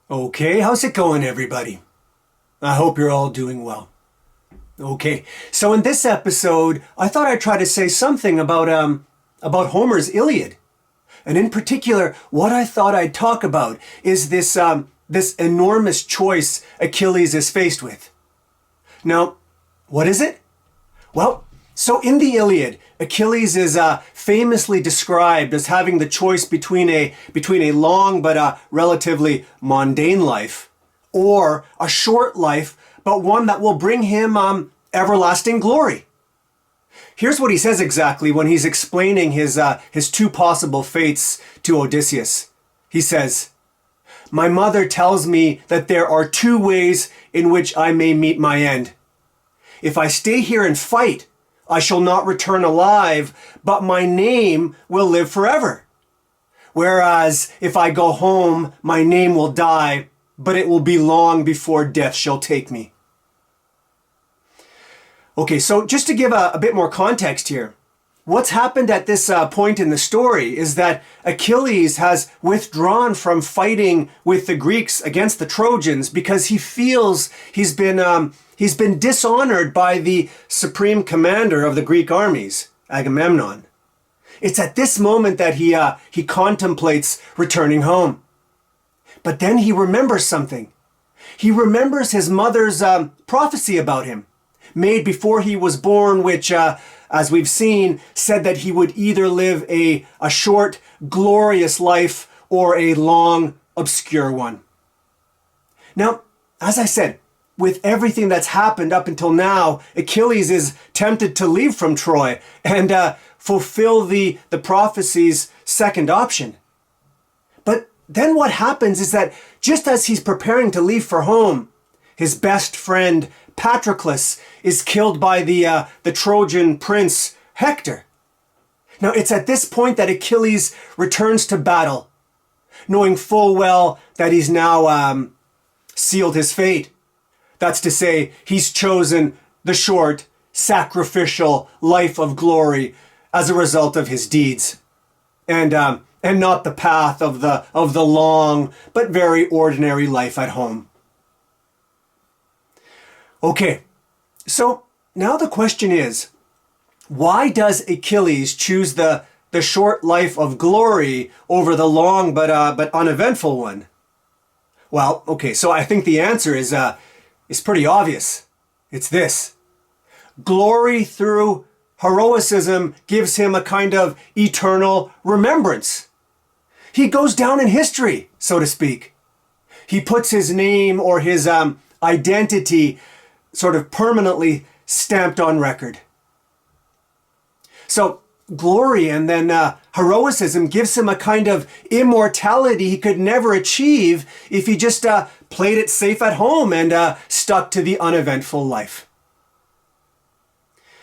Okay, how's it going, everybody? I hope you're all doing well. Okay, so in this episode, I thought I'd try to say something about Homer's Iliad, and in particular, what I thought I'd talk about is this enormous choice Achilles is faced with. Now, what is it? Well, so in the Iliad, Achilles is famously described as having the choice between a long but relatively mundane life, or a short life, but one that will bring him everlasting glory. Here's what he says exactly when he's explaining his two possible fates to Odysseus. He says, "My mother tells me that there are two ways in which I may meet my end. If I stay here and fight, I shall not return alive, but my name will live forever. Whereas if I go home, my name will die, but it will be long before death shall take me." Okay, so just to give a bit more context here, what's happened at this point in the story is that Achilles has withdrawn from fighting with the Greeks against the Trojans because he feels he's been dishonored by the supreme commander of the Greek armies, Agamemnon. It's at this moment that he contemplates returning home. But then he remembers something. He remembers his mother's prophecy about him, made before he was born, which, as we've seen, said that he would either live a short, glorious life or a long, obscure one. Now, as I said, with everything that's happened up until now, Achilles is tempted to leave from Troy and fulfill the prophecy's second option. But then what happens is that just as he's preparing to leave for home, his best friend Patroclus is killed by the Trojan prince Hector. Now it's at this point that Achilles returns to battle, knowing full well that he's now sealed his fate. That's to say, he's chosen the short, sacrificial life of glory as a result of his deeds, and not the path of the long but very ordinary life at home. Okay, so now the question is, why does Achilles choose the short life of glory over the long but uneventful one? Well, okay, so I think the answer is pretty obvious. It's this: glory through heroicism gives him a kind of eternal remembrance. He goes down in history, so to speak. He puts his name or his identity sort of permanently stamped on record. So glory and then heroicism gives him a kind of immortality he could never achieve if he just played it safe at home and stuck to the uneventful life.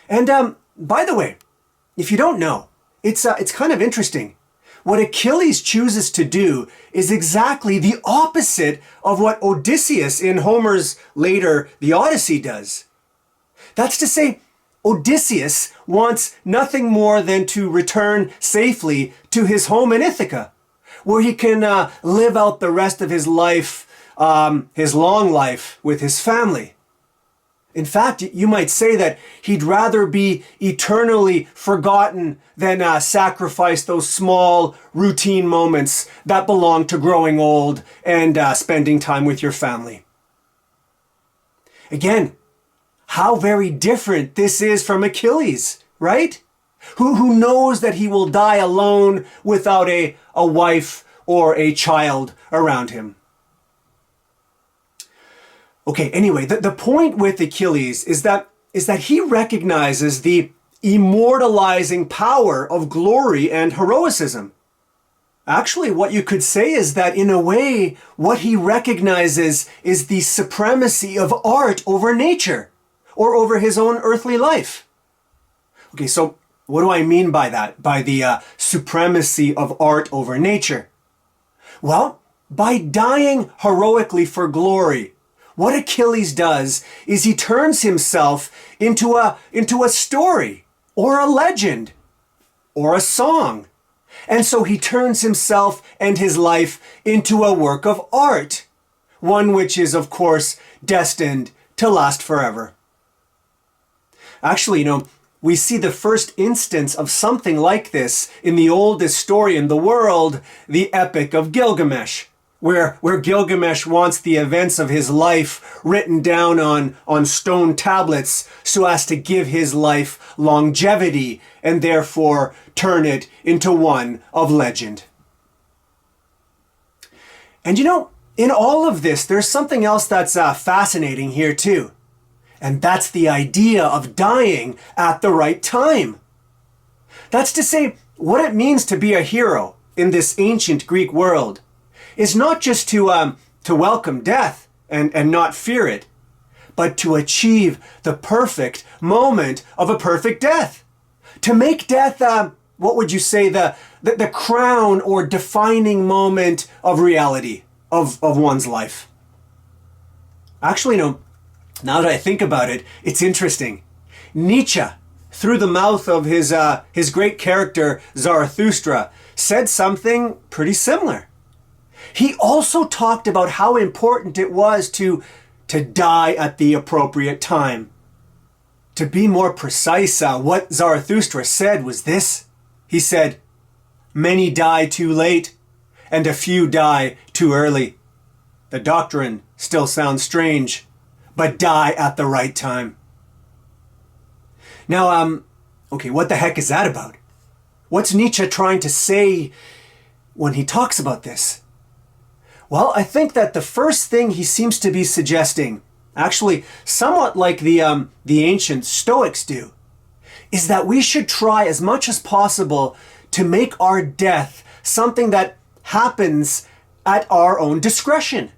And by the way, if you don't know, it's kind of interesting. What Achilles chooses to do is exactly the opposite of what Odysseus in Homer's later The Odyssey does. That's to say, Odysseus wants nothing more than to return safely to his home in Ithaca, where he can live out the rest of his life, his long life, with his family. In fact, you might say that he'd rather be eternally forgotten than sacrifice those small, routine moments that belong to growing old and spending time with your family. Again, how very different this is from Achilles, right? Who knows that he will die alone without a wife or a child around him. Okay, anyway, the point with Achilles is that he recognizes the immortalizing power of glory and heroicism. Actually, what you could say is that in a way, what he recognizes is the supremacy of art over nature, or over his own earthly life. Okay, so what do I mean by that? By the supremacy of art over nature? Well, by dying heroically for glory, what Achilles does is he turns himself into a story, or a legend, or a song. And so he turns himself and his life into a work of art. one which is, of course, destined to last forever. Actually, we see the first instance of something like this in the oldest story in the world, the Epic of Gilgamesh, where Gilgamesh wants the events of his life written down on stone tablets so as to give his life longevity and therefore turn it into one of legend. And in all of this, there's something else that's fascinating here too. And that's the idea of dying at the right time. That's to say, what it means to be a hero in this ancient Greek world is not just to welcome death and not fear it, but to achieve the perfect moment of a perfect death. To make death, what would you say, the crown or defining moment of reality of one's life. Actually, now that I think about it, it's interesting. Nietzsche, through the mouth of his great character Zarathustra, said something pretty similar. He also talked about how important it was to die at the appropriate time. To be more precise, what Zarathustra said was this. He said, "Many die too late, and a few die too early. The doctrine still sounds strange, but die at the right time." Now, okay, what the heck is that about? What's Nietzsche trying to say when he talks about this? Well, I think that the first thing he seems to be suggesting, actually somewhat like the ancient Stoics do, is that we should try as much as possible to make our death something that happens at our own discretion.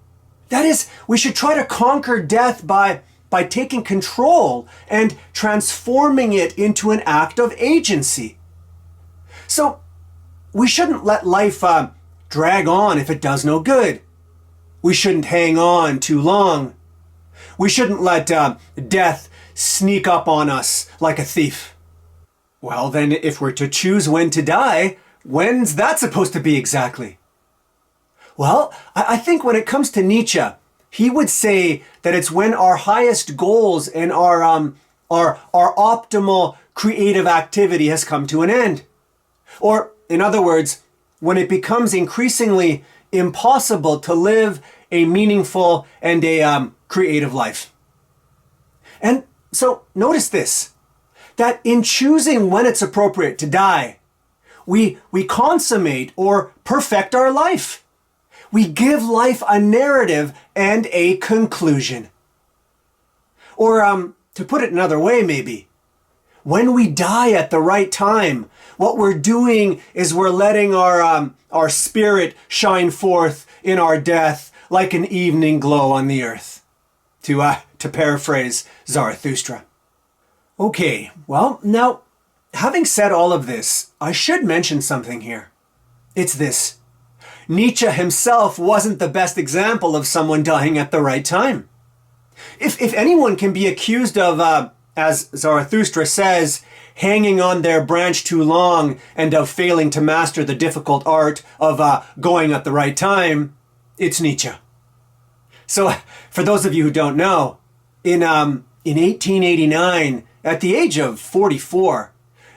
That is, we should try to conquer death by taking control and transforming it into an act of agency. So we shouldn't let life drag on if it does no good. We shouldn't hang on too long. We shouldn't let death sneak up on us like a thief. Well, then, if we're to choose when to die, when's that supposed to be exactly? Well, I think when it comes to Nietzsche, he would say that it's when our highest goals and our optimal creative activity has come to an end. Or, in other words, when it becomes increasingly impossible to live a meaningful and a creative life. And so notice this, that in choosing when it's appropriate to die, we consummate or perfect our life. We give life a narrative and a conclusion. Or to put it another way maybe, when we die at the right time, what we're doing is we're letting our spirit shine forth in our death like an evening glow on the earth, to paraphrase Zarathustra. Okay, well, now, having said all of this, I should mention something here. It's this. Nietzsche himself wasn't the best example of someone dying at the right time. If anyone can be accused of, as Zarathustra says, hanging on their branch too long and of failing to master the difficult art of going at the right time, it's Nietzsche. So, for those of you who don't know, in 1889, at the age of 44,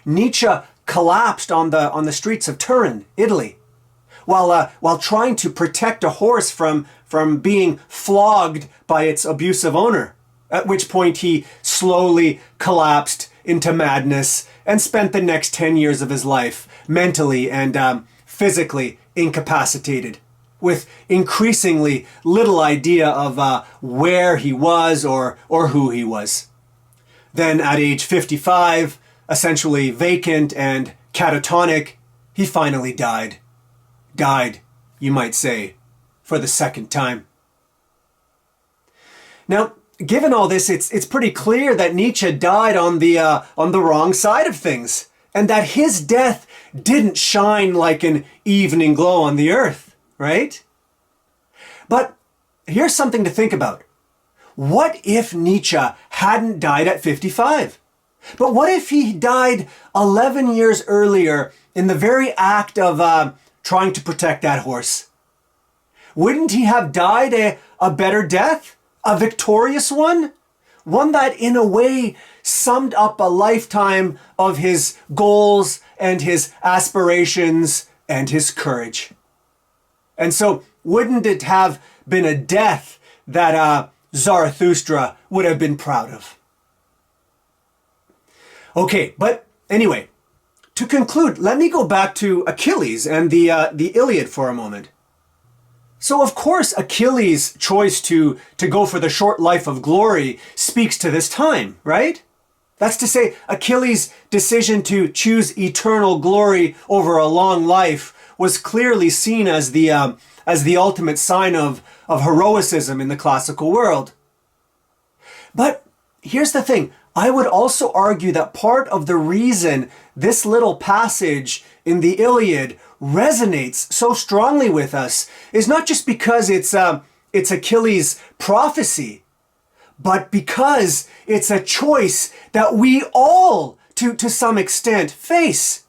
Nietzsche collapsed on the streets of Turin, Italy, while trying to protect a horse from being flogged by its abusive owner, at which point he slowly collapsed into madness and spent the next 10 years of his life mentally and physically incapacitated, with increasingly little idea of where he was or who he was. Then at age 55, essentially vacant and catatonic, he finally died. Died, you might say, for the second time. Now, given all this, it's pretty clear that Nietzsche died on the wrong side of things, and that his death didn't shine like an evening glow on the earth, right? But here's something to think about. What if Nietzsche hadn't died at 55? But what if he died 11 years earlier in the very act of trying to protect that horse? Wouldn't he have died a better death? A victorious one? One that in a way summed up a lifetime of his goals and his aspirations and his courage. And so wouldn't it have been a death that Zarathustra would have been proud of? Okay, but anyway, to conclude, let me go back to Achilles and the Iliad for a moment. So of course, Achilles' choice to go for the short life of glory speaks to this time, right? That's to say, Achilles' decision to choose eternal glory over a long life was clearly seen as the ultimate sign of heroicism in the classical world. But here's the thing. I would also argue that part of the reason this little passage in the Iliad resonates so strongly with us is not just because it's Achilles' prophecy, but because it's a choice that we all, to some extent, face.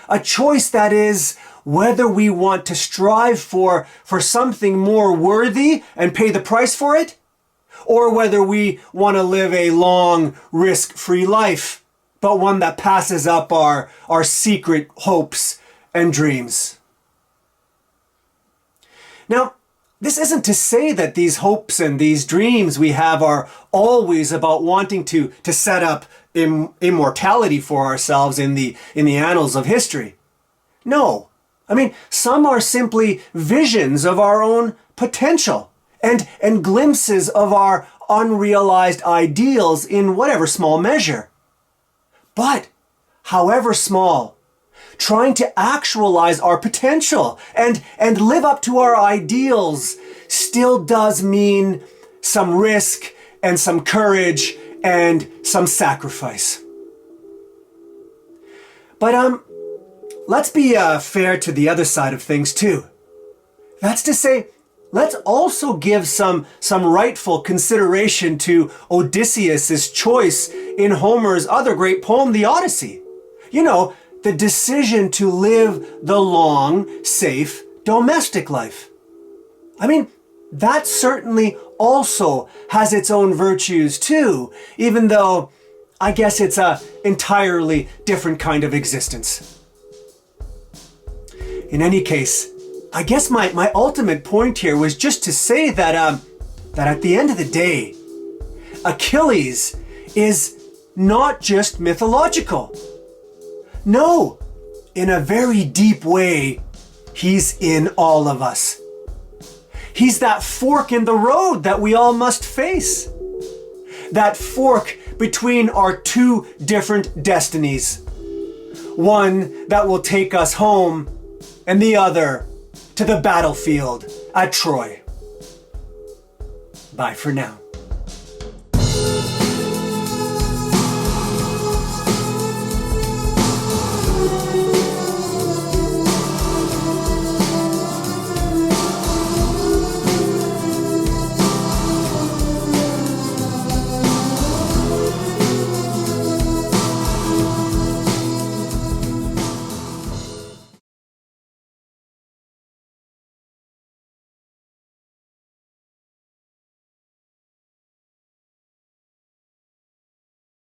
A choice that is whether we want to strive for something more worthy and pay the price for it, or whether we want to live a long, risk-free life, but one that passes up our secret hopes and dreams. Now, this isn't to say that these hopes and these dreams we have are always about wanting to set up immortality for ourselves in the annals of history. No. I mean, some are simply visions of our own potential and glimpses of our unrealized ideals in whatever small measure. But, however small, trying to actualize our potential and live up to our ideals still does mean some risk and some courage and some sacrifice. But let's be fair to the other side of things too. That's to say, let's also give some rightful consideration to Odysseus' choice in Homer's other great poem, the Odyssey. You know, the decision to live the long, safe, domestic life. I mean, that certainly also has its own virtues too, even though I guess it's an entirely different kind of existence. In any case, I guess my ultimate point here was just to say that at the end of the day, Achilles is not just mythological. No, in a very deep way, he's in all of us. He's that fork in the road that we all must face. That fork between our two different destinies. One that will take us home, and the other to the battlefield at Troy. Bye for now.